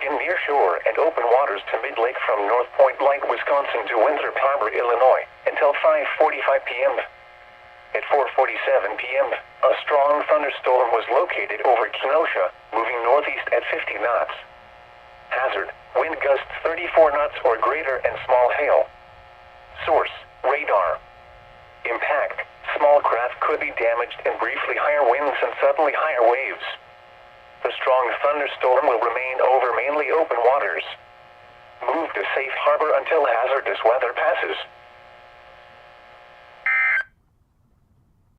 Oregon near shore and open waters to mid-lake from North Point Light, Wisconsin to Winthrop Harbor, Illinois, until 5:45 p.m. At 4:47 p.m., a strong thunderstorm was located over Kenosha, moving northeast at 50 knots. Hazard, wind gusts 34 knots or greater and small hail. Source, radar. Impact, small craft could be damaged and briefly higher winds and suddenly higher waves. The strong thunderstorm will remain over mainly open waters. Move to safe harbor until hazardous weather passes.